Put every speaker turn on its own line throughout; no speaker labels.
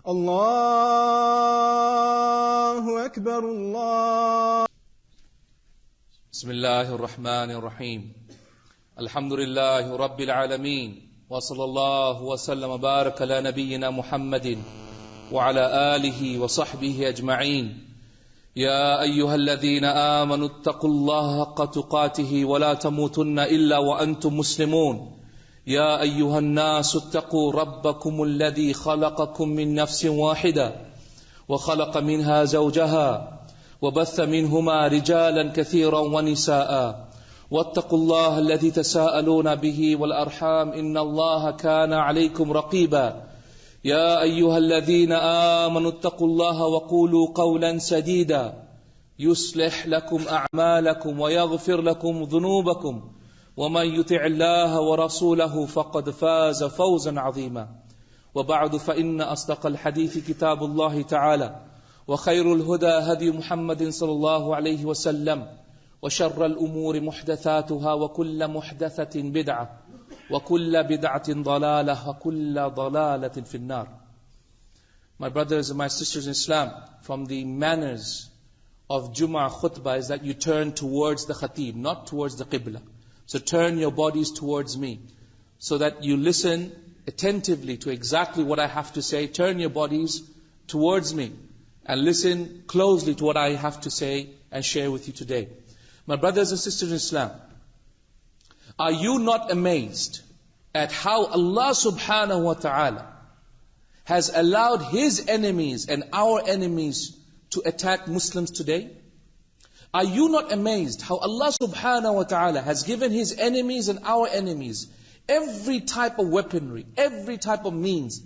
الله أكبر الله.
بسم الله الرحمن الرحيم. الحمد لله رب العالمين وصلى الله وسلم وبارك على نبينا محمد وعلى آله وصحبه أجمعين. يا أيها الذين آمنوا اتقوا الله حق تقاته ولا تموتن إلا وأنتم مسلمون. يا أيها الناس اتقوا ربكم الذي خلقكم من نفس واحدة وخلق منها زوجها وبث منهما رجالا كثيرا ونساء واتقوا الله الذي تساءلون به والأرحام إن الله كان عليكم رقيبا. يا أيها الذين آمنوا اتقوا الله وقولوا قولا سديدا يصلح لكم أعمالكم ويغفر لكم ذنوبكم ومن يطع الله ورسوله فقد فاز فوزا عظيما. وبعد فإن أصدق الحديث كتاب الله تعالى وخير الهدى هدي محمد صلى الله عليه وسلم وشر الأمور محدثاتها وكل محدثة بدعة وكل بدعة ضلالة وكل ضلالة في النار. My brothers and my sisters in Islam, from the manners of Jummah khutbah is that you turn towards the khatib, not towards the qibla. So turn your bodies towards me so that you listen attentively to exactly what I have to say. Turn your bodies towards me and listen closely to what I have to say and share with you today. My brothers and sisters in Islam, are you not amazed at how Allah subhanahu wa ta'ala has allowed His enemies and our enemies to attack Muslims today? Are you not amazed how Allah subhanahu wa ta'ala has given His enemies and our enemies every type of weaponry, every type of means,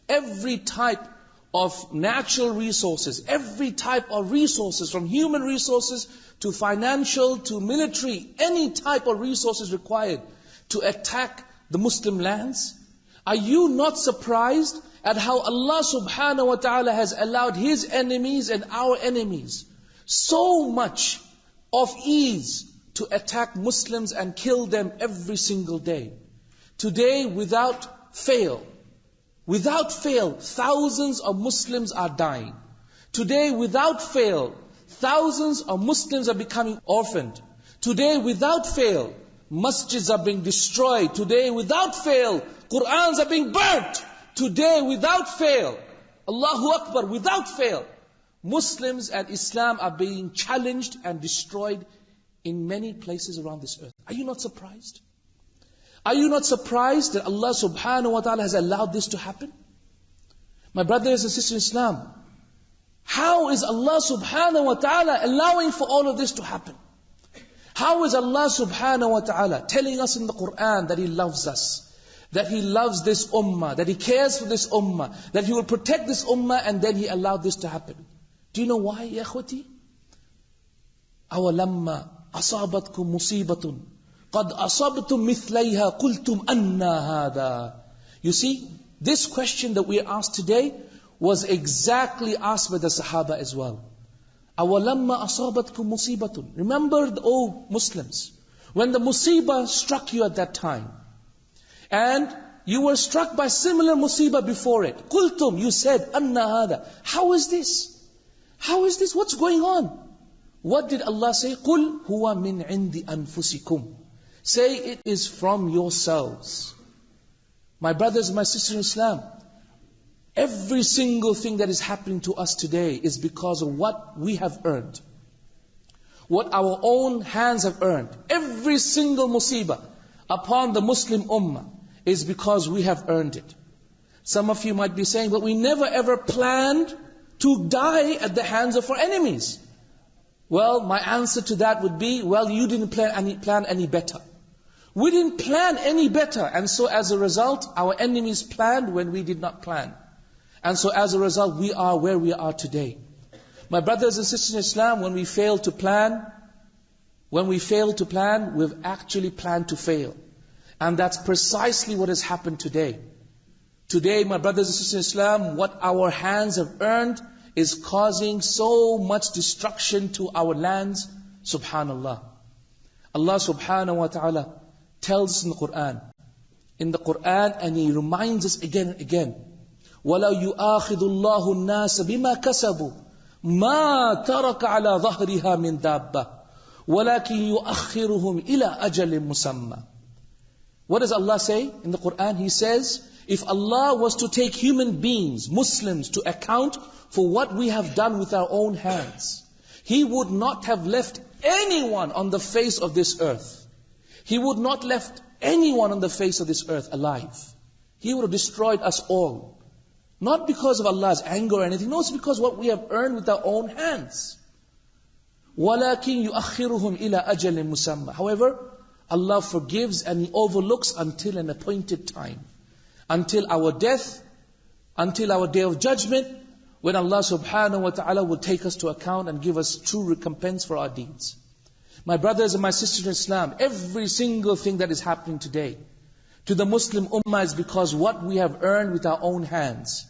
every type of natural resources, every type of resources, from human resources to financial to military, any type of resources required to attack the Muslim lands? Are you not surprised at how Allah subhanahu wa ta'ala has allowed His enemies and our enemies so much of ease to attack Muslims and kill them every single day? Today, without fail, thousands of Muslims are dying. Today, without fail, thousands of Muslims are becoming orphaned. Today, without fail, masjids are being destroyed. Today, without fail, Qur'ans are being burnt. Today, without fail, Allahu Akbar, without fail, Muslims and Islam are being challenged and destroyed in many places around this earth. Are you not surprised? Are you not surprised that Allah subhanahu wa ta'ala has allowed this to happen? My brothers and sisters in Islam, how is Allah subhanahu wa ta'ala allowing for all of this to happen? How is Allah subhanahu wa ta'ala telling us in the Quran that He loves us, that He loves this ummah, that He cares for this ummah, that He will protect this ummah, and then He allowed this to happen? Do you know why, ya akhwati? أَوَلَمَّا أَصَابَتْكُمْ مُصِيبَةٌ قَدْ أَصَبْتُمْ مِثْلَيْهَا قُلْتُمْ أَنَّا هَذَا. You see, this question that we are asked today was exactly asked by the Sahaba as well. أَوَلَمَّا أَصَابَتْكُمْ مُصِيبَةٌ. Remember, O Muslims, when the musibah struck you at that time, and you were struck by similar musibah before it. قُلْتُمْ, you said, أَنَّا هَذَا. How is this? How is this? What's going on? What did Allah say? قُلْ هُوَ مِنْ عِنْدِ أَنفُسِكُمْ. Say it is from yourselves. My brothers and my sisters in Islam, every single thing that is happening to us today is because of what we have earned. What our own hands have earned. Every single musibah upon the Muslim ummah is because we have earned it. Some of you might be saying, but we never ever planned to die at the hands of our enemies. Well, my answer to that would be, well, you didn't plan any better. We didn't plan any better, and so as a result, our enemies planned when we did not plan. And so as a result, we are where we are today. My brothers and sisters in Islam, when we fail to plan, we've actually planned to fail. And that's precisely what has happened today. Today, my brothers and sisters in Islam, what our hands have earned is causing so much destruction to our lands. Subhanallah. Allah subhanahu wa ta'ala tells us in the Quran, and He reminds us again and again, وَلَوْ يُؤَاخِذُ اللَّهُ النَّاسَ بِمَا كَسَبُوا مَا تَرَكَ عَلَى ظَهْرِهَا مِنْ دَابَّةٍ وَلَكِنْ يُؤَخِّرُهُمْ إِلَىٰ أَجَلٍ مُسَمًّى. What does Allah say in the Quran? He says, if Allah was to take human beings, Muslims, to account for what we have done with our own hands, He would not have left anyone on the face of this earth. He would not left anyone on the face of this earth alive. He would have destroyed us all. Not because of Allah's anger or anything. No, it's because what we have earned with our own hands. وَلَكِنْ يُؤَخِّرُهُمْ إِلَىٰ أَجَلٍ مُسَمًّى. However, Allah forgives and He overlooks until an appointed time. Until our death, until our day of judgment, when Allah subhanahu wa ta'ala will take us to account and give us true recompense for our deeds. My brothers and my sisters in Islam, every single thing that is happening today to the Muslim Ummah is because what we have earned with our own hands.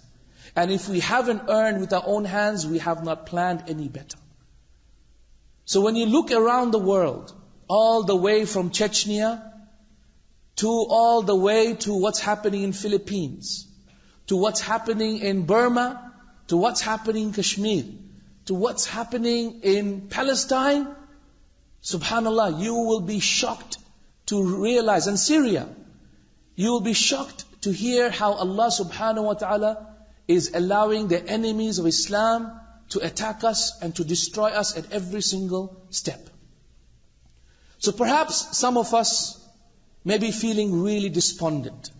And if we haven't earned with our own hands, we have not planned any better. So when you look around the world, all the way from Chechnya, to all the way to what's happening in Philippines, to what's happening in Burma, to what's happening in Kashmir, to what's happening in Palestine, subhanallah, you will be shocked to realize, and Syria, you will be shocked to hear how Allah subhanahu wa ta'ala is allowing the enemies of Islam to attack us and to destroy us at every single step. So perhaps some of us may be feeling really despondent.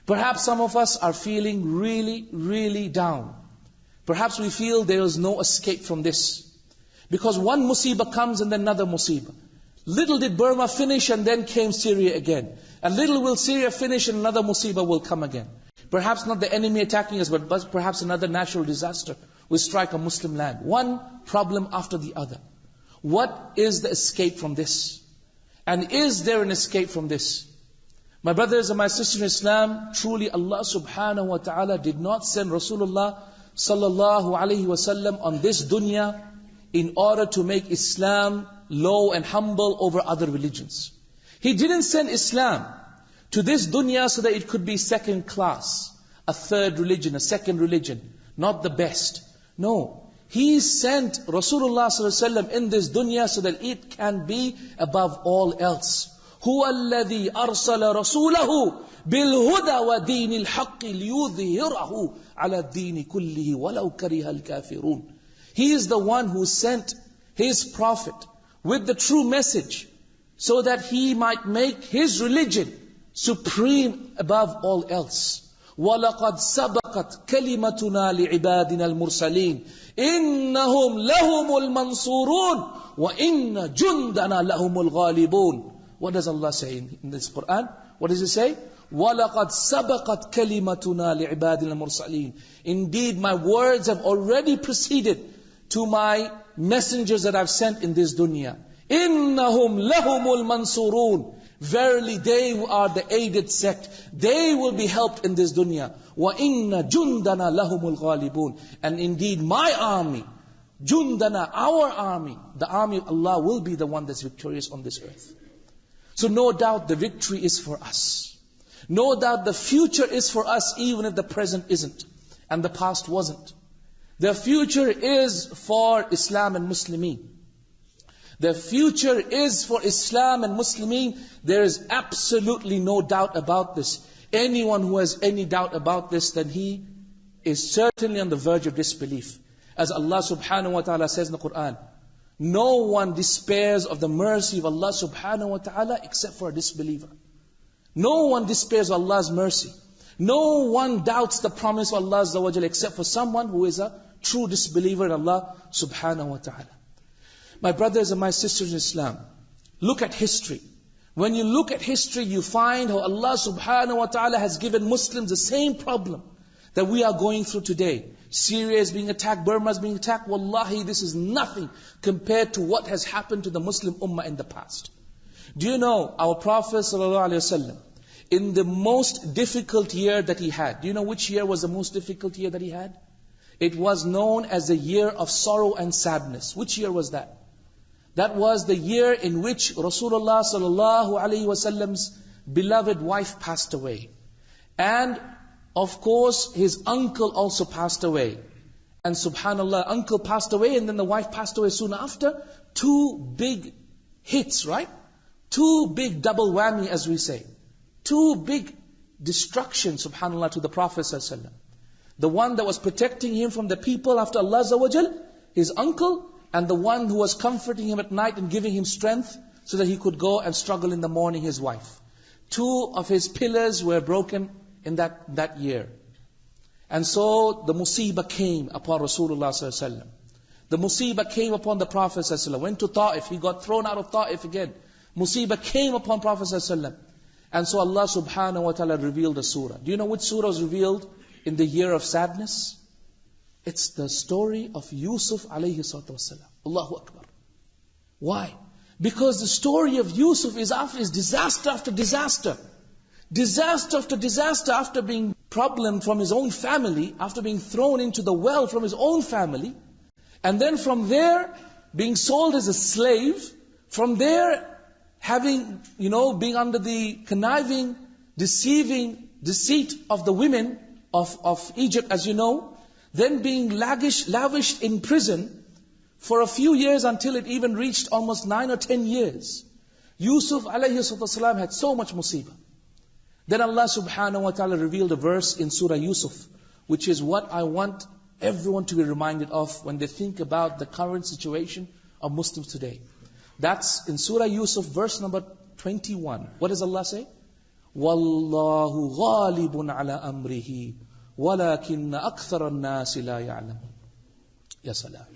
Perhaps some of us are feeling really, really down. Perhaps we feel there is no escape from this. Because one musibah comes and then another musibah. Little did Burma finish and then came Syria again. And little will Syria finish and another musibah will come again. Perhaps not the enemy attacking us, but perhaps another natural disaster will strike a Muslim land. One problem after the other. What is the escape from this? And is there an escape from this? My brothers and my sisters in Islam, truly Allah subhanahu wa ta'ala did not send Rasulullah sallallahu alayhi wasallam on this dunya in order to make Islam low and humble over other religions. He didn't send Islam to this dunya so that it could be second class, a third religion, a second religion, not the best. No. He sent Rasulullah ﷺ in this dunya so that it can be above all else. هُوَ الَّذِي أَرْسَلَ رَسُولَهُ بِالْهُدَى وَدِينِ الْحَقِّ لِيُظْهِرَهُ عَلَى الدِّينِ كُلِّهِ وَلَوْ كَرِهَ الْكَافِرُونَ. He is the one who sent His Prophet with the true message so that he might make his religion supreme above all else. وَلَقَدْ سَبَقَتْ كَلِمَتُنَا لِعِبَادِنَا الْمُرْسَلِينَ إِنَّهُمْ لَهُمُ الْمَنْصُورُونَ وَإِنَّ جُنْدَنَا لَهُمُ الْغَالِبُونَ. What does Allah say in this Quran? What does He say? وَلَقَدْ سَبَقَتْ كَلِمَتُنَا لِعِبَادِنَا الْمُرْسَلِينَ. Indeed, my words have already proceeded to my messengers that I've sent in this dunya. إِنَّهُمْ لَهُمُ الْمَنْصُورُونَ. Verily they are the aided sect. They will be helped in this dunya. وَإِنَّ جُنْدَنَا لَهُمُ الْغَالِبُونَ. And indeed my army, Jundana, our army, the army of Allah will be the one that's victorious on this earth. So no doubt the victory is for us. No doubt the future is for us, even if the present isn't and the past wasn't. The future is for Islam and Muslimin. The future is for Islam and Muslimin. There is absolutely no doubt about this. Anyone who has any doubt about this, then he is certainly on the verge of disbelief. As Allah subhanahu wa ta'ala says in the Quran, no one despairs of the mercy of Allah subhanahu wa ta'ala except for a disbeliever. No one despairs of Allah's mercy. No one doubts the promise of Allah Azza wa Jalla except for someone who is a true disbeliever in Allah subhanahu wa ta'ala. My brothers and my sisters in Islam, look at history. When you look at history, you find how Allah subhanahu wa ta'ala has given Muslims the same problem that we are going through today. Syria is being attacked, Burma is being attacked. Wallahi, this is nothing compared to what has happened to the Muslim Ummah in the past. Do you know, our Prophet ﷺ, in the most difficult year that he had, do you know which year was the most difficult year that he had? It was known as the year of sorrow and sadness. Which year was that? That was the year in which Rasulullah ﷺ's beloved wife passed away. And Of course, his uncle also passed away. And subhanallah, uncle passed away and then the wife passed away soon after. Two big hits, right? Two big double whammy, as we say. Two big destruction, subhanallah, to the Prophet ﷺ. The one that was protecting him from the people after Allah Azza wa Jal, his uncle, and the one who was comforting him at night and giving him strength so that he could go and struggle in the morning, his wife. Two of his pillars were broken in that year. And so the musibah came upon Rasulullah ﷺ. The musibah came upon the Prophet ﷺ. Went to Ta'if, he got thrown out of Ta'if again. Musibah came upon Prophet ﷺ. And so Allah subhanahu wa ta'ala revealed a surah. Do you know which surah was revealed in the year of sadness? It's the story of Yusuf alayhi salatu wasalam. Allahu Akbar. Why? Because the story of Yusuf is disaster after disaster. Disaster after disaster, after being problem from his own family, after being thrown into the well from his own family, and then from there, being sold as a slave, from there, having, being under the conniving, deceiving, deceit of the women of Egypt, as you know, then being lavished in prison for a few years until it even reached almost 9 or 10 years. Yusuf alayhi salam had so much musibah. Then Allah subhanahu wa ta'ala revealed a verse in Surah Yusuf, which is what I want everyone to be reminded of when they think about the current situation of Muslims today. That's in Surah Yusuf, verse number 21. What does Allah say? وَاللَّهُ غَالِبٌ عَلَىٰ أَمْرِهِ وَلَكِنَّ أَكْثَرَ النَّاسِ لَا يَعْلَمُونَ. Ya salam.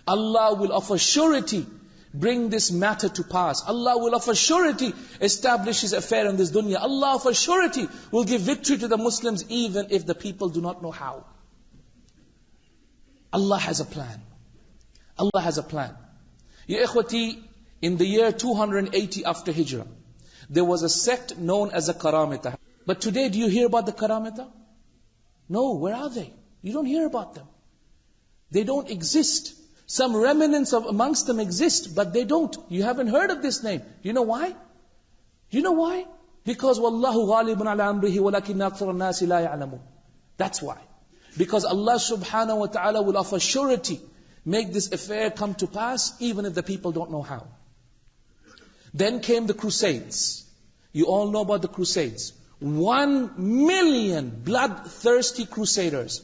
Allah will of a surety bring this matter to pass. Allah will of a surety establish His affair in this dunya. Allah of a surety will give victory to the Muslims even if the people do not know how. Allah has a plan. Allah has a plan. Ya ikhwati, in the year 280 after Hijrah, there was a sect known as the Karamita. But today, do you hear about the Karamita? No, where are they? You don't hear about them. They don't exist. Some remnants of amongst them exist, but they don't. You haven't heard of this name. Do you know why? Do you know why? Because Wallahu ghalibun ala amrihi walakinna akthara an-nasi la ya'lamun. That's why. Because Allah subhanahu wa ta'ala will of a surety make this affair come to pass, even if the people don't know how. Then came the Crusades. You all know about the Crusades. 1 million bloodthirsty crusaders.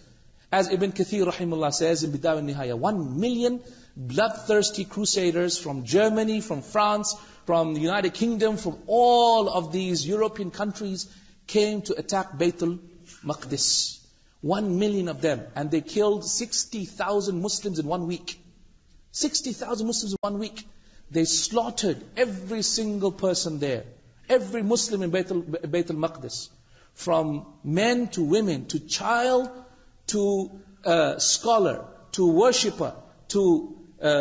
As Ibn Kathir rahimahullah says in Bidaya al-Nihaya, 1 million bloodthirsty crusaders from Germany, from France, from the United Kingdom, from all of these European countries came to attack Bayt al-Maqdis. 1 million of them. And they killed 60,000 Muslims in 1 week. 60,000 Muslims in 1 week. They slaughtered every single person there. Every Muslim in Bayt al-Maqdis. From men to women, to child, to scholar, to worshipper, to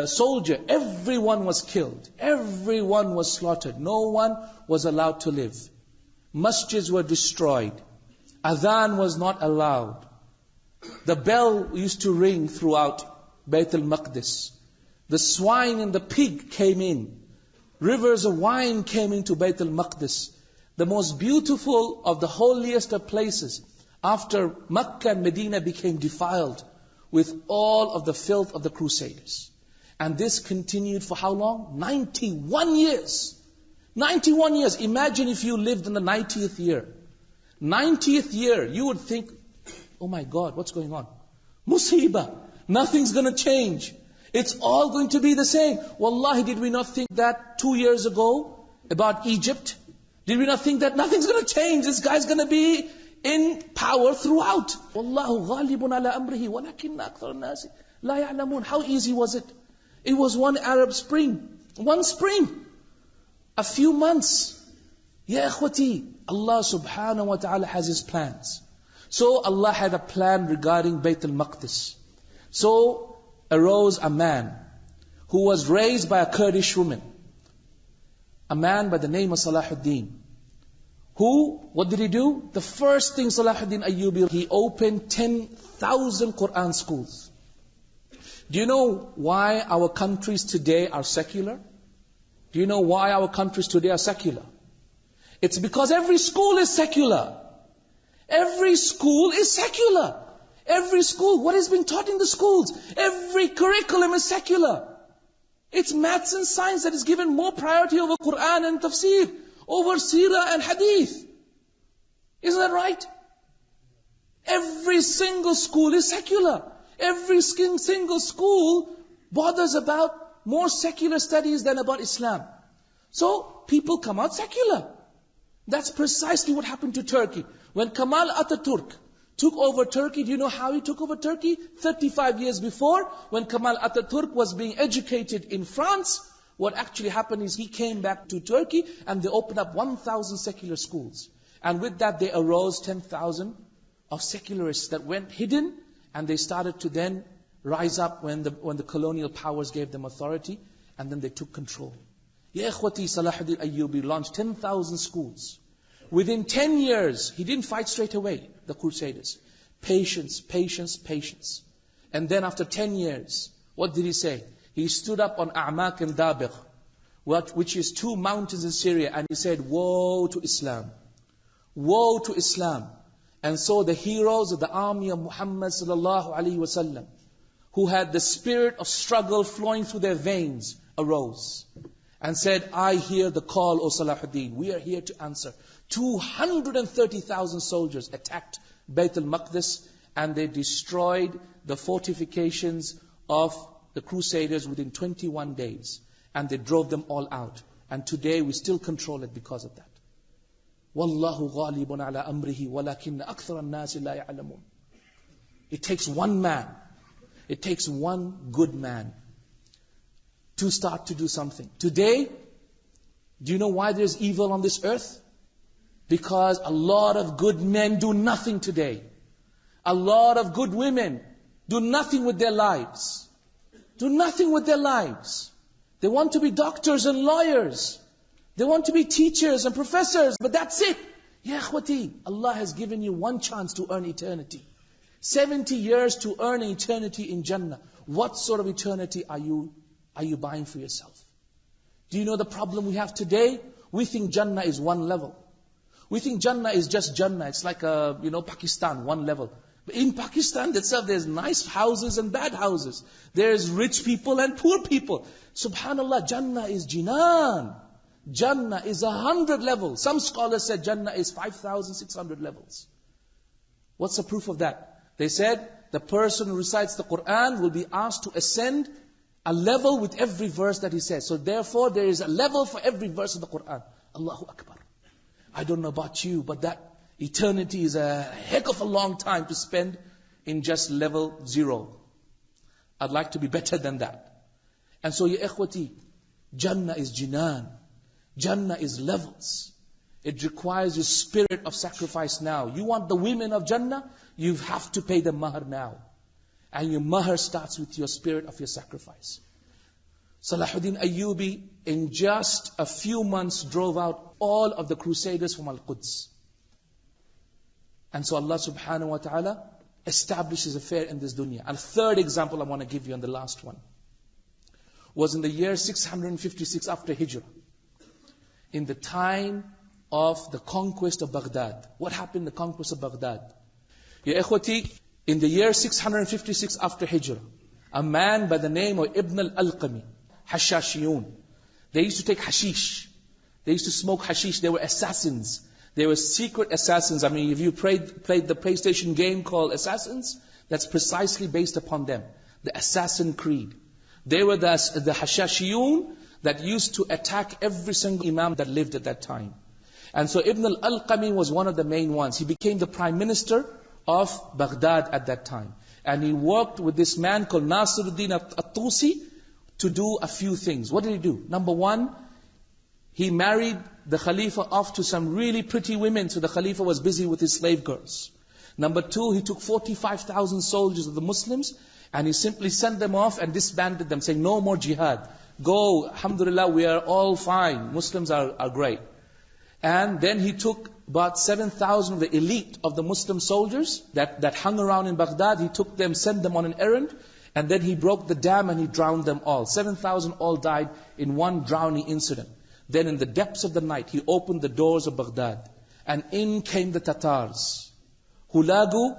soldier. Everyone was killed. Everyone was slaughtered. No one was allowed to live. Masjids were destroyed. Adhan was not allowed. The bell used to ring throughout Bayt al-Maqdis. The swine and the pig came in. Rivers of wine came into Bayt al-Maqdis. The most beautiful of the holiest of places. After Makkah and Medina became defiled with all of the filth of the Crusaders. And this continued for how long? 91 years. 91 years. Imagine if you lived in the 90th year. 90th year, you would think, oh my God, what's going on? Musibah. Nothing's going to change. It's all going to be the same. Wallahi, did we not think that 2 years ago about Egypt? Did we not think that nothing's going to change? This guy's going to be in power throughout. Wallahu ghalibun ala amrihi walakinna akthara an-nasi la ya'lamun. How easy was it? It was one Arab spring. One spring. A few months. Ya ikhwati, Allah subhanahu wa ta'ala has His plans. So Allah had a plan regarding Bayt al-Maqdis. So arose a man who was raised by a Kurdish woman. A man by the name of Salahuddin. Who, what did he do? The first thing Salahuddin Ayyubi, he opened 10,000 Quran schools. Do you know why our countries today are secular? Do you know why our countries today are secular? It's because every school is secular. Every school is secular. Every school, what is being taught in the schools? Every curriculum is secular. It's maths and science that is given more priority over Quran and tafsir, over seerah and hadith. Isn't that right? Every single school is secular. Every single school bothers about more secular studies than about Islam. So people come out secular. That's precisely what happened to Turkey. When Kemal Atatürk took over Turkey, do you know how he took over Turkey? 35 years before, when Kemal Atatürk was being educated in France, what actually happened is he came back to Turkey and they opened up 1,000 secular schools. And with that they arose 10,000 of secularists that went hidden, and they started to then rise up when the colonial powers gave them authority, and then they took control. Ya Ikhwati, Salahuddin Ayyubi launched 10,000 schools. Within 10 years, he didn't fight straight away, the Crusaders. Patience, patience, patience. And then after 10 years, what did he say? He stood up on A'maq and Dabigh, which is 2 mountains in Syria, and he said, woe to Islam. Woe to Islam. And so the heroes of the army of Muhammad sallallahu alaihi wasallam, who had the spirit of struggle flowing through their veins, arose and said, I hear the call, O Salahuddin. We are here to answer. 230,000 soldiers attacked Bayt al-Maqdis, and they destroyed the fortifications of the Crusaders within 21 days. And they drove them all out. And today we still control it because of that. Wallahu ghalibun ala amrihi walakinna akthara an-nasi la ya'lamun. It takes one man. It takes one good man to start to do something. Today, do you know why there's evil on this earth? Because a lot of good men do nothing today. A lot of good women do nothing with their lives. Do nothing with their lives. They want to be doctors and lawyers. They want to be teachers and professors, but that's it. Ya Ikhwati, Allah has given you one chance to earn eternity. 70 years to earn eternity in Jannah. What sort of eternity are you buying for yourself? Do you know the problem we have today? We think Jannah is one level. We think Jannah is just Jannah. It's like Pakistan, one level. But in Pakistan itself, there's nice houses and bad houses. There's rich people and poor people. Subhanallah, Jannah is Jinan. Jannah is 100 levels. Some scholars said Jannah is 5,600 levels. What's the proof of that? They said the person who recites the Quran will be asked to ascend a level with every verse that he says. So therefore there is a level for every verse of the Quran. Allahu Akbar. I don't know about you, but that eternity is a heck of a long time to spend in just level 0. I'd like to be better than that. And so ya ikhwati, Jannah is Jinan. Jannah is levels. It requires your spirit of sacrifice now. You want the women of Jannah? You have to pay the mahar now. And your mahar starts with your spirit of your sacrifice. Salahuddin Ayyubi, in just a few months, drove out all of the Crusaders from Al-Quds. And so Allah subhanahu wa ta'ala establishes affair in this dunya. And third example I want to give you, and the last one, was in the year 656 after Hijrah. In the time of the conquest of Baghdad. What happened in the conquest of Baghdad? Ya ikhwati, in the year 656 after Hijrah, a man by the name of Ibn al-Alqami, Hashashiyun, they used to take hashish. They used to smoke hashish. They were assassins. They were secret assassins. I mean, if you played the PlayStation game called Assassins, that's precisely based upon them. The Assassin Creed. They were the Hashashiyun that used to attack every single imam that lived at that time. And so Ibn al-Alqami was one of the main ones. He became the prime minister of Baghdad at that time. And he worked with this man called Nasiruddin at-Tusi to do a few things. What did he do? Number one, he married the Khalifa off to some really pretty women, so the Khalifa was busy with his slave girls. Number two, he took 45,000 soldiers of the Muslims, and he simply sent them off and disbanded them, saying, no more jihad. Go, alhamdulillah, we are all fine. Muslims are great. And then he took about 7,000 of the elite of the Muslim soldiers that hung around in Baghdad. He took them, sent them on an errand, and then he broke the dam and he drowned them all. 7,000 all died in one drowning incident. Then in the depths of the night, he opened the doors of Baghdad, and in came the Tatars. Hulagu,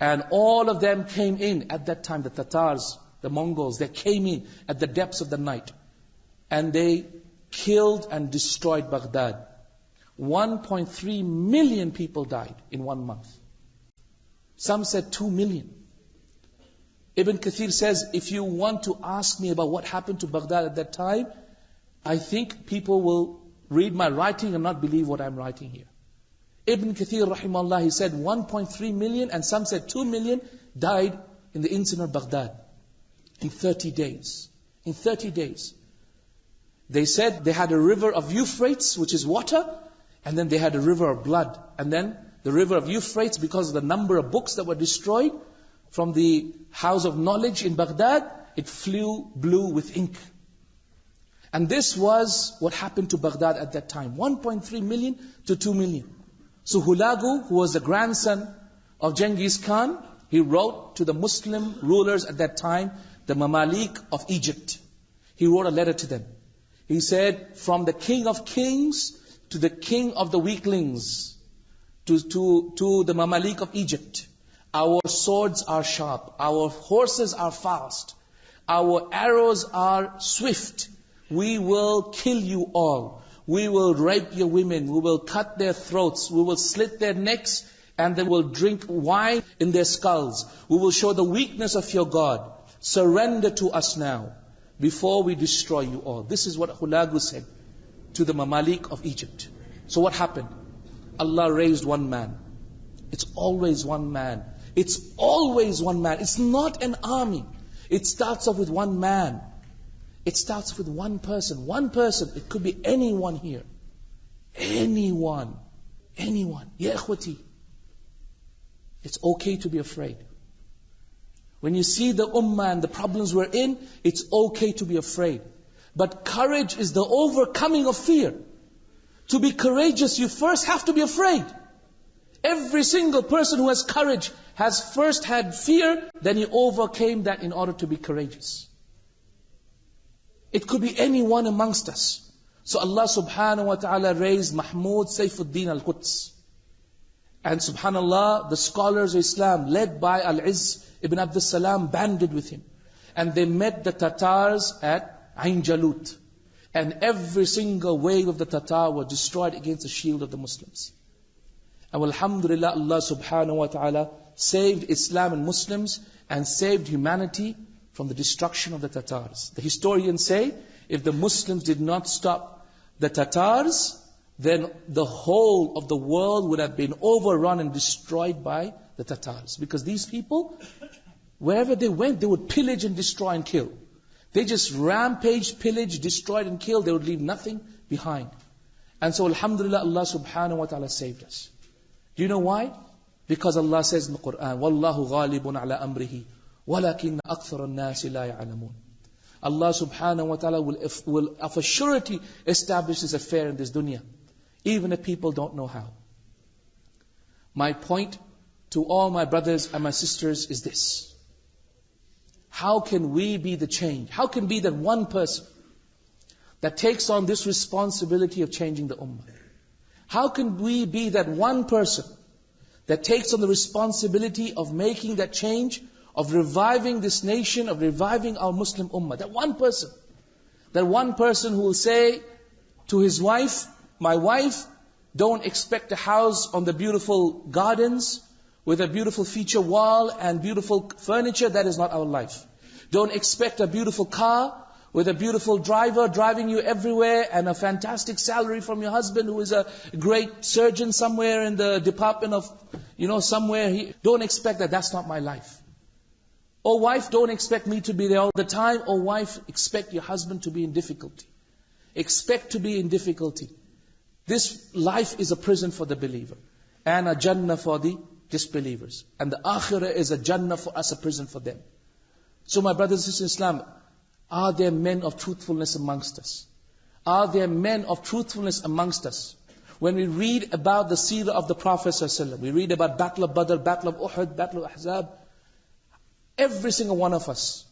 and all of them came in at that time, the Tatars, the Mongols, they came in at the depths of the night. And they killed and destroyed Baghdad. 1.3 million people died in 1 month. Some said 2 million. Ibn Kathir says, if you want to ask me about what happened to Baghdad at that time, I think people will read my writing and not believe what I'm writing here. Ibn Kathir rahimahullah, he said 1.3 million and some said 2 million died in the incident of Baghdad in 30 days. In 30 days. They said they had a river of Euphrates, which is water, and then they had a river of blood. And then the river of Euphrates, because of the number of books that were destroyed from the house of knowledge in Baghdad, it flew blue with ink. And this was what happened to Baghdad at that time. 1.3 million to 2 million. So Hulagu, who was the grandson of Genghis Khan, he wrote to the Muslim rulers at that time, the Mamalik of Egypt. He wrote a letter to them. He said, from the king of kings to the king of the weaklings, to the Mamalik of Egypt, our swords are sharp, our horses are fast, our arrows are swift. We will kill you all. We will rape your women. We will cut their throats. We will slit their necks, and they will drink wine in their skulls. We will show the weakness of your God. Surrender to us now, before we destroy you all. This is what Hulagu said to the Mamalik of Egypt. So what happened? Allah raised one man. It's always one man. It's always one man. It's not an army. It starts off with one man. It starts with one person. One person. It could be anyone here. Anyone. Anyone. Ya ikhwati. It's okay to be afraid. When you see the ummah and the problems we're in, it's okay to be afraid. But courage is the overcoming of fear. To be courageous, you first have to be afraid. Every single person who has courage has first had fear, then he overcame that in order to be courageous. It could be anyone amongst us. So Allah subhanahu wa ta'ala raised Mahmud Saifuddin al-Quds. And subhanallah, the scholars of Islam, led by Al-Izz ibn Abdus Salam, banded with him. And they met the Tatars at Ain Jalut. And every single wave of the Tatar was destroyed against the shield of the Muslims. And alhamdulillah, Allah subhanahu wa ta'ala saved Islam and Muslims and saved humanity from the destruction of the Tatars. The historians say, if the Muslims did not stop the Tatars, then the whole of the world would have been overrun and destroyed by the Tatars. Because these people, wherever they went, they would pillage and destroy and kill. They just rampaged, pillaged, destroyed and killed. They would leave nothing behind. And so alhamdulillah, Allah subhanahu wa ta'ala saved us. Do you know why? Because Allah says in the Quran, وَاللَّهُ غَالِبٌ عَلَىٰ أَمْرِهِ وَلَكِنَّ أَكْثَرَ النَّاسِ لَا يَعْلَمُونَ. Allah subhanahu wa ta'ala will of a surety establish this affair in this dunya, even if people don't know how. My point to all my brothers and my sisters is this. How can we be the change? How can be that one person that takes on this responsibility of changing the ummah? How can we be that one person that takes on the responsibility of making that change, of reviving this nation, of reviving our Muslim ummah? That one person. That one person who will say to his wife, my wife, don't expect a house on the beautiful gardens with a beautiful feature wall and beautiful furniture. That is not our life. Don't expect a beautiful car with a beautiful driver driving you everywhere and a fantastic salary from your husband who is a great surgeon somewhere in the department of, somewhere. Don't expect that. That's not my life. Oh wife, don't expect me to be there all the time. Oh wife, expect your husband to be in difficulty. Expect to be in difficulty. This life is a prison for the believer and a Jannah for the disbelievers. And the Akhirah is a Jannah for us, a prison for them. So my brothers and sisters in Islam, are there men of truthfulness amongst us? Are there men of truthfulness amongst us? When we read about the seerah of the Prophet ﷺ, we read about Battle of Badr, Battle of Uhud, Battle of Ahzab, every single one of us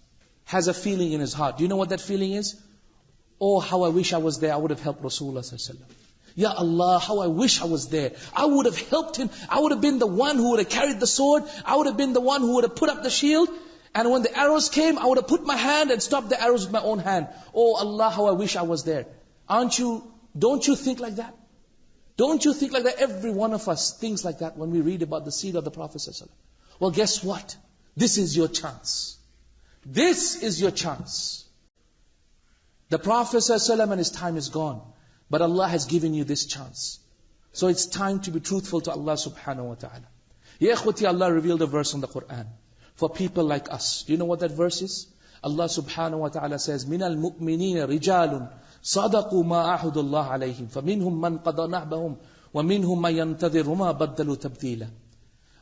has a feeling in his heart. Do you know what that feeling is? Oh, how I wish I was there, I would have helped Rasulullah ﷺ. Ya Allah, how I wish I was there. I would have helped him. I would have been the one who would have carried the sword. I would have been the one who would have put up the shield. And when the arrows came, I would have put my hand and stopped the arrows with my own hand. Oh Allah, how I wish I was there. Don't you think like that? Don't you think like that? Every one of us thinks like that when we read about the seed of the Prophet ﷺ. Well, guess what? This is your chance. This is your chance. The Prophet ﷺ and his time is gone. But Allah has given you this chance. So it's time to be truthful to Allah subhanahu wa ta'ala. Ya ikhwati, Allah revealed a verse in the Quran for people like us. Do you know what that verse is? Allah subhanahu wa ta'ala says, مِنَ الْمُؤْمِنِينَ رِجَالٌ صَدَقُوا مَا أَحُدُ اللَّهَ عَلَيْهِمْ فَمِنْهُمْ مَنْ قَضَى نَحْبَهُمْ وَمِنْهُمْ مَنْ يَنْتَظِرُ مَا بَدَّلُوا تَبْدِيلًا.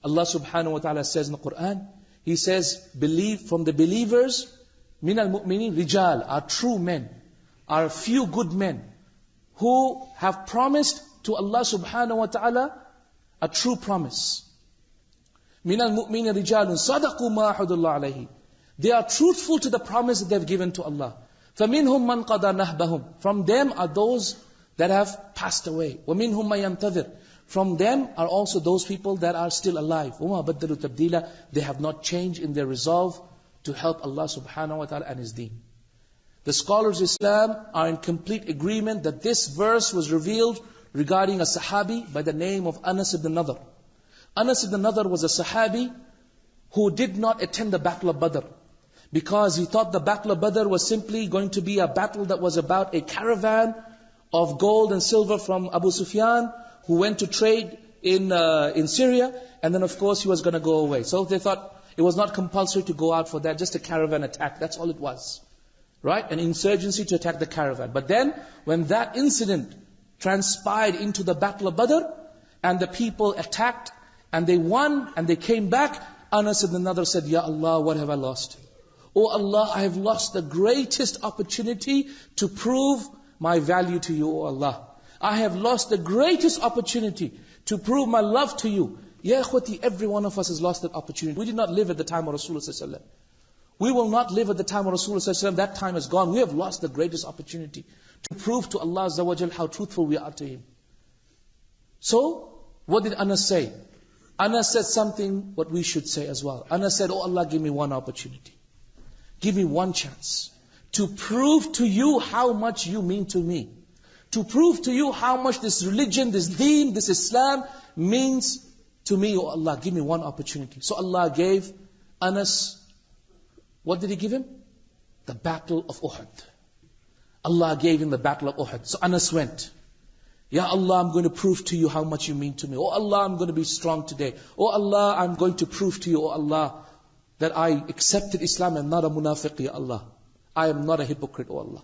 Allah subhanahu wa ta'ala says in the Quran, He says, believe from the believers, مِنَ الْمُؤْمِنِينَ رِجَال, are true men, are few good men, who have promised to Allah subhanahu wa ta'ala a true promise. مِنَ الْمُؤْمِنِينَ رِجَالٌ صَدَقُوا مَا أَحَدُ اللَّهَ عَلَيْهِ. They are truthful to the promise that they've given to Allah. فَمِنْهُمْ مَنْ قَضَى نَحْبَهُمْ. From them are those that have passed away. وَمِنْهُمْ مَنْ يَنْتَظِرُ. From them are also those people that are still alive. وَمَا بَدَّلُوا تَبْدِيلًا. They have not changed in their resolve to help Allah subhanahu wa ta'ala and His deen. The scholars of Islam are in complete agreement that this verse was revealed regarding a Sahabi by the name of Anas ibn Nadr. Anas ibn Nadr was a Sahabi who did not attend the Battle of Badr, because he thought the Battle of Badr was simply going to be a battle that was about a caravan of gold and silver from Abu Sufyan, who went to trade in Syria, and then of course he was going to go away. So they thought it was not compulsory to go out for that, just a caravan attack, that's all it was. Right? An insurgency to attack the caravan. But then, when that incident transpired into the Battle of Badr, and the people attacked, and they won, and they came back, Anas ibn Nadr said, Ya Allah, what have I lost? Oh Allah, I have lost the greatest opportunity to prove my value to you, oh Allah. I have lost the greatest opportunity to prove my love to you. Ya ikhwati, every one of us has lost that opportunity. We did not live at the time of Rasulullah sallallahu alaihi wasallam. We will not live at the time of Rasulullah sallallahu alaihi wasallam. That time is gone. We have lost the greatest opportunity to prove to Allah azza wa jal how truthful we are to Him. So, what did Anas say? Anas said something what we should say as well. Anas said, oh Allah, give me one opportunity. Give me one chance to prove to you how much you mean to me. To prove to you how much this religion, this deen, this Islam means to me, oh Allah, give me one opportunity. So Allah gave Anas, what did He give him? The battle of Uhud. Allah gave him the battle of Uhud. So Anas went. Ya Allah, I'm going to prove to you how much you mean to me. Oh Allah, I'm going to be strong today. Oh Allah, I'm going to prove to you, oh Allah, that I accepted Islam and not a munafiq, Ya Allah. I am not a hypocrite, oh Allah.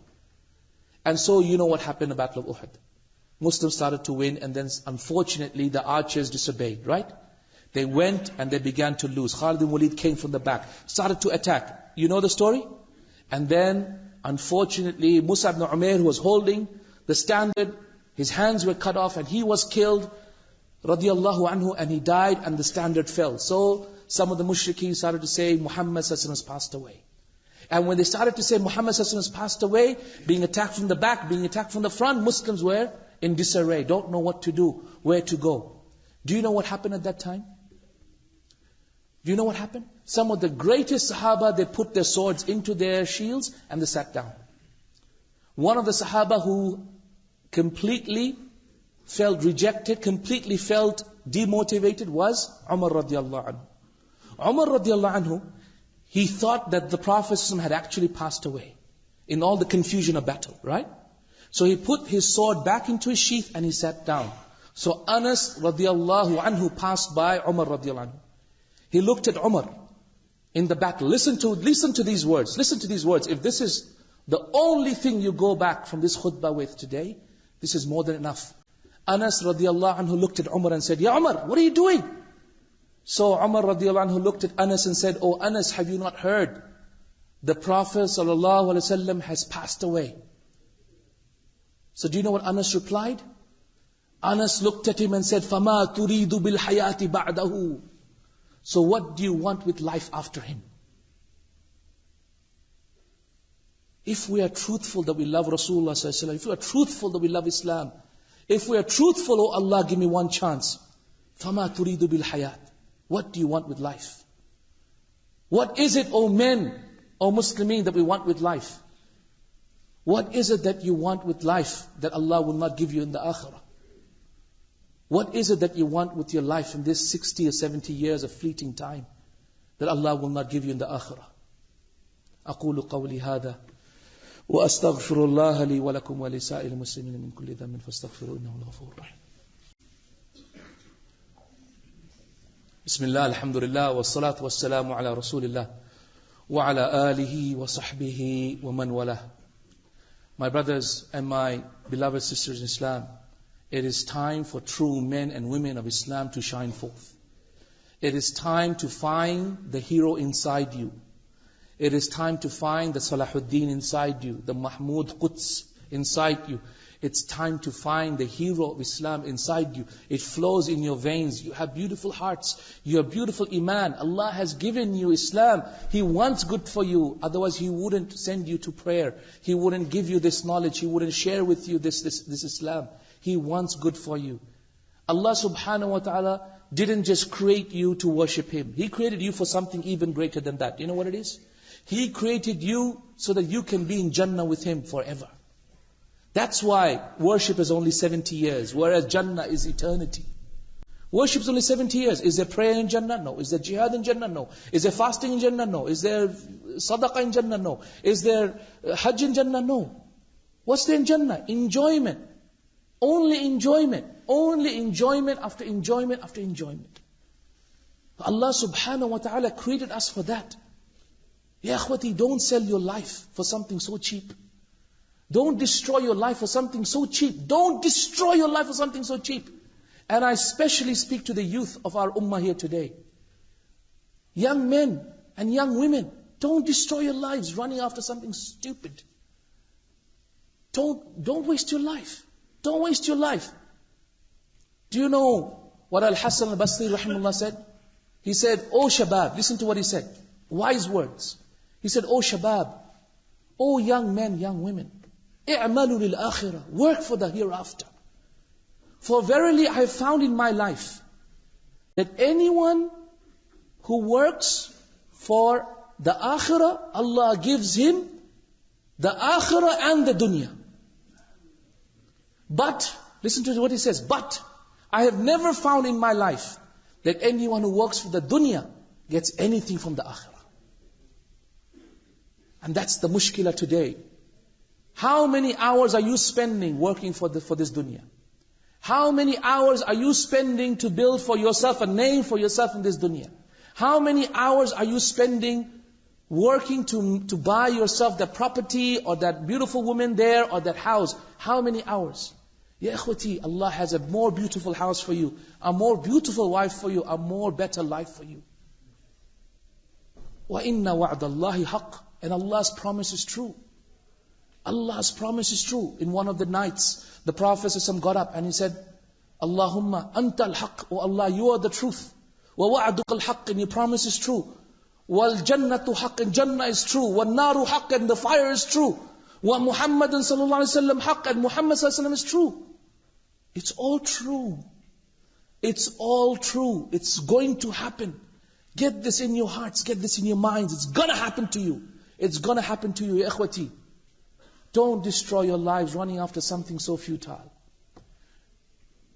And so you know what happened in the Battle of Uhud. Muslims started to win, and then unfortunately the archers disobeyed, right? They went and they began to lose. Khalid ibn Walid came from the back, started to attack. You know the story? And then unfortunately Musa ibn Umair, who was holding the standard, his hands were cut off and he was killed, radiyallahu anhu, and he died and the standard fell. So some of the mushrikeen started to say, Muhammad sallallahu alaihi wasallam has passed away. And when they started to say Muhammad sallallahu alaihi wasallam has passed away, being attacked from the back, being attacked from the front, Muslims were in disarray, don't know what to do, where to go. Do you know what happened at that time? Do you know what happened? Some of the greatest Sahaba, they put their swords into their shields and they sat down. One of the Sahaba who completely felt rejected, completely felt demotivated was Umar radiallahu anhu. Umar radiallahu anhu, he thought that the Prophet had actually passed away in all the confusion of battle, right? So he put his sword back into his sheath and he sat down. So Anas radiallahu anhu passed by Umar radiallahu anhu. He looked at Umar in the battle. Listen to these words. Listen to these words. If this is the only thing you go back from this khutbah with today, this is more than enough. Anas radiallahu anhu looked at Umar and said, Ya Umar, what are you doing? So Umar radiallahu anhu looked at Anas and said, Oh Anas, have you not heard? The Prophet sallallahu alaihi wasallam has passed away. So do you know what Anas replied? Anas looked at him and said, فَمَا تُرِيدُ بِالْحَيَاةِ بَعْدَهُ. So what do you want with life after him? If we are truthful that we love Rasulullah sallallahu alaihi wasallam, if we are truthful that we love Islam, If we are truthful, oh Allah, give me one chance. فَمَا تُرِيدُ بِالْحَيَاةِ. What do you want with life? What is it, O men, O Muslimin, that we want with life? What is it that you want with life that Allah will not give you in the akhirah? What is it that you want with your life in this 60 or 70 years of fleeting time that Allah will not give you in the akhirah? أقول قولي هذا وأستغفر الله لي ولكم ولسائر المسلمين من كل ذنب فاستغفروه إنه الغفور الرحيم. بسم الله الحمد لله والصلاة والسلام على رسول الله وعلى آله وصحبه ومن والاه. My brothers and my beloved sisters in Islam, it is time for true men and women of Islam to shine forth. It is time to find the hero inside you. It is time to find the Salahuddin inside you, the Mahmud Quds inside you. It's time to find the hero of Islam inside you. It flows in your veins. You have beautiful hearts. You have beautiful iman. Allah has given you Islam. He wants good for you. Otherwise He wouldn't send you to prayer. He wouldn't give you this knowledge. He wouldn't share with you this Islam. He wants good for you. Allah subhanahu wa ta'ala didn't just create you to worship Him. He created you for something even greater than that. You know what it is? He created you so that you can be in Jannah with Him forever. That's why worship is only 70 years, whereas Jannah is eternity. Worship is only 70 years. Is there prayer in Jannah? No. Is there jihad in Jannah? No. Is there fasting in Jannah? No. Is there sadaqah in Jannah? No. Is there hajj in Jannah? No. What's there in Jannah? Enjoyment. Only enjoyment. Only enjoyment after enjoyment after enjoyment. Allah subhanahu wa ta'ala created us for that. Ya akhwati, don't sell your life for something so cheap. Don't destroy your life for something so cheap. Don't destroy your life for something so cheap. And I especially speak to the youth of our ummah here today. Young men and young women, don't destroy your lives running after something stupid. Don't waste your life. Don't waste your life. Do you know what Al-Hasan al-Basri rahimahullah said? He said, "Oh shabab," listen to what he said. Wise words. He said, "Oh shabab, oh young men, young women, i'malu lil-akhirah, work for the hereafter. For verily I have found in my life that anyone who works for the akhirah, Allah gives him the akhirah and the dunya. But," listen to what he says, "but I have never found in my life that anyone who works for the dunya gets anything from the akhirah." And that's the mushkila today. How many hours are you spending working for this dunya? How many hours are you spending to build for yourself a name for yourself in this dunya? How many hours are you spending working to buy yourself that property or that beautiful woman there or that house? How many hours? Ya ikhwati, Allah has a more beautiful house for you, a more beautiful wife for you, a more better life for you. وَإِنَّ وَعْدَ اللَّهِ حَقٌّ. And Allah's promise is true. Allah's promise is true. In one of the nights, the Prophet got up and he said, "Allahumma anta al-haq." Oh Allah, you are the truth. وَوَعْدُكَ الْحَقِّ. And your promise is true. وَالْجَنَّةُ حَقٍّ. And Jannah is true. وَالنَّارُ حَقٍّ. And the fire is true. وَمُحَمَّدٌ sallallahu alayhi wa sallam حَقٍّ. And Muhammad sallallahu alayhi wa sallam is true. It's all true. It's all true. It's going to happen. Get this in your hearts. Get this in your minds. It's gonna happen to you. It's gonna happen to you, ya ikhwati. Don't destroy your lives running after something so futile.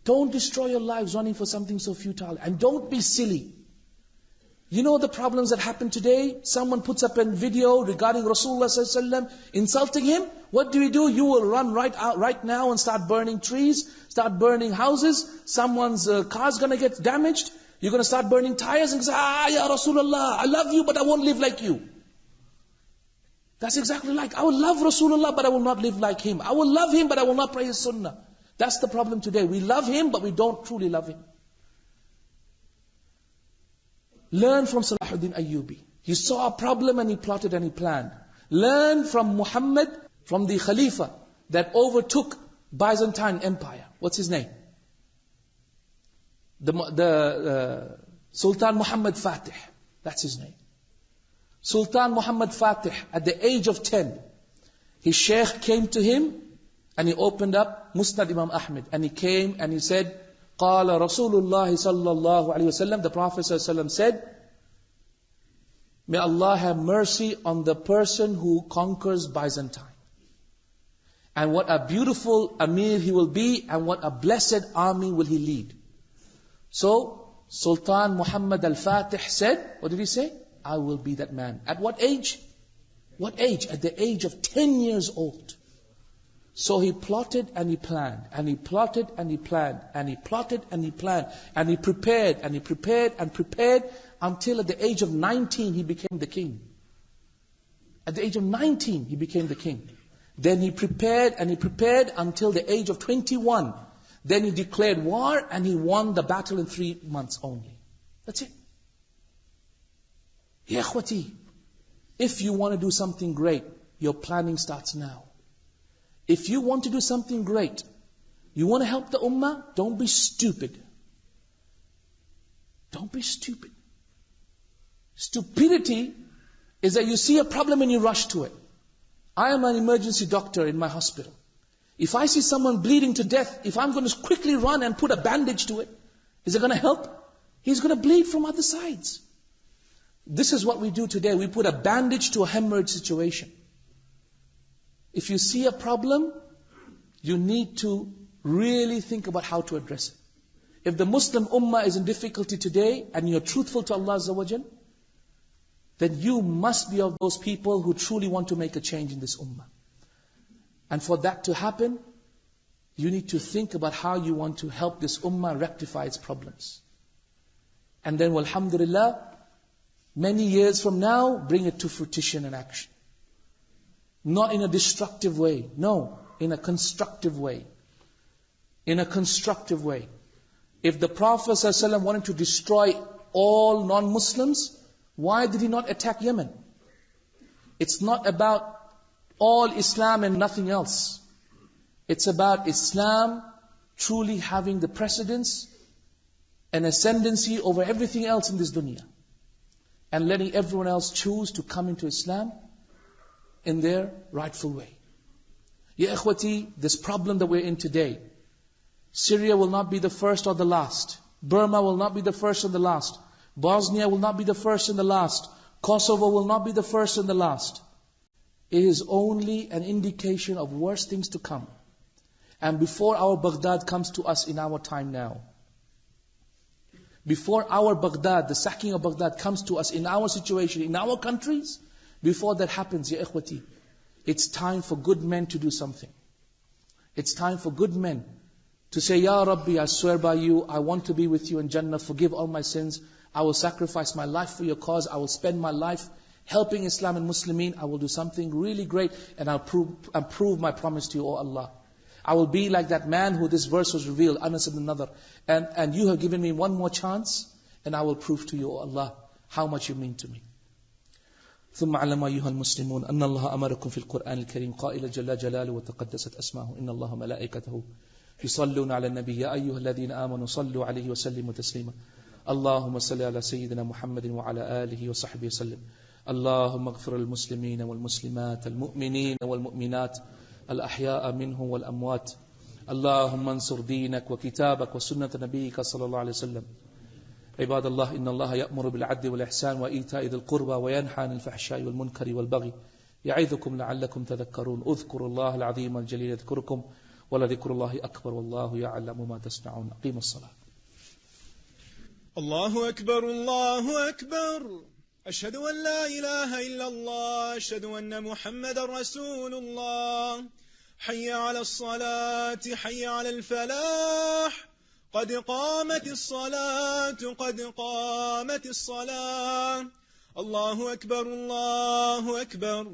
Don't destroy your lives running for something so futile. And don't be silly. You know the problems that happen today? Someone puts up a video regarding Rasulullah sallallahu alaihi wasallam, insulting him. What do? You will run right now and start burning trees, start burning houses. Someone's car's gonna get damaged. You're gonna start burning tires and say, "Ya Rasulullah, I love you, but I won't live like you." That's exactly like, I will love Rasulullah, but I will not live like him. I will love him, but I will not pray his sunnah. That's the problem today. We love him, but we don't truly love him. Learn from Salahuddin Ayyubi. He saw a problem and he plotted and he planned. Learn from Muhammad, from the Khalifa that overtook Byzantine Empire. What's his name? The Sultan Muhammad Fatih. That's his name. Sultan Muhammad Fatih, at the age of 10, his sheikh came to him And he opened up Musnad Imam Ahmed, and he came and he said, Qala Rasulullah sallallahu alayhi wasallam, the Prophet sallallahu alayhi wasallam said, may Allah have mercy on the person who conquers Byzantine. And what a beautiful Amir he will be, and what a blessed army will he lead. So, Sultan Muhammad al-Fatih said, what did he say? I will be that man. At what age? What age? At the age of 10 years old. So he plotted and he planned, and he plotted and he planned, and he plotted and he planned, and he prepared and he prepared and prepared until at the age of 19 he became the king. At the age of 19 he became the king. Then he prepared and he prepared until the age of 21. Then he declared war and he won the battle in 3 months only. That's it. Ya ikhwati, if you want to do something great, your planning starts now. If you want to do something great, you want to help the ummah, don't be stupid. Don't be stupid. Stupidity is that you see a problem and you rush to it. I am an emergency doctor in my hospital. If I see someone bleeding to death, if I'm going to quickly run and put a bandage to it, is it going to help? He's going to bleed from other sides. This is what we do today. We put a bandage to a hemorrhage situation. If you see a problem, you need to really think about how to address it. If the Muslim Ummah is in difficulty today, and you're truthful to Allah Azza wa Jal, then you must be of those people who truly want to make a change in this Ummah. And for that to happen, you need to think about how you want to help this Ummah rectify its problems. And then, alhamdulillah, many years from now, bring it to fruition and action. Not in a destructive way. No, in a constructive way. In a constructive way. If the Prophet ﷺ wanted to destroy all non-Muslims, why did he not attack Yemen? It's not about all Islam and nothing else. It's about Islam truly having the precedence and ascendancy over everything else in this dunya. And letting everyone else choose to come into Islam in their rightful way. Ya ikhwati, this problem that we're in today, Syria will not be the first or the last. Burma will not be the first or the last. Bosnia will not be the first and the last. Kosovo will not be the first and the last. It is only an indication of worse things to come. And before our Baghdad comes to us in our time now, before our Baghdad, the sacking of Baghdad comes to us in our situation, in our countries, before that happens, ya ikhwati, it's time for good men to do something. It's time for good men to say, Ya Rabbi, I swear by you, I want to be with you in Jannah, forgive all my sins, I will sacrifice my life for your cause, I will spend my life helping Islam and Muslimin, I will do something really great, and I'll prove my promise to you, O Allah. I will be like that man who this verse was revealed, Anas ibn Nadr, and you have given me one more chance, and I will prove to you, O Allah, how much you mean to me. ثم علم أيها المسلمون أن الله أمركم في القرآن الكريم قائلا جل جلاله وتقدست أسماؤه إن الله ملائكته يصلون على النبي يا أيها الذين آمنوا صلوا عليه وسلموا تسليما اللهم صل على سيدنا محمد وعلى آله وصحبه وسلم اللهم اغفر للمسلمين والمسلمات المؤمنين والمؤمنات الأحياء منهم والأموات اللهم انصر دينك وكتابك وسنة نبيك صلى الله عليه وسلم عباد الله إن الله يأمر بالعدل والإحسان وإيتاء ذي القربى وينهى عن الفحشاء والمنكر والبغي يعظكم لعلكم تذكرون اذكروا الله العظيم الجليل يذكركم ولذكر الله أكبر والله يعلم ما تصنعون أقيموا الصلاة.
الله أكبر الله أكبر أشهد أن لا إله إلا الله أشهد أن محمد رسول الله حي على الصلاة حي على الفلاح قد قامت الصلاة قد قامت الصلاة الله أكبر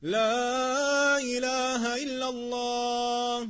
لا إله إلا الله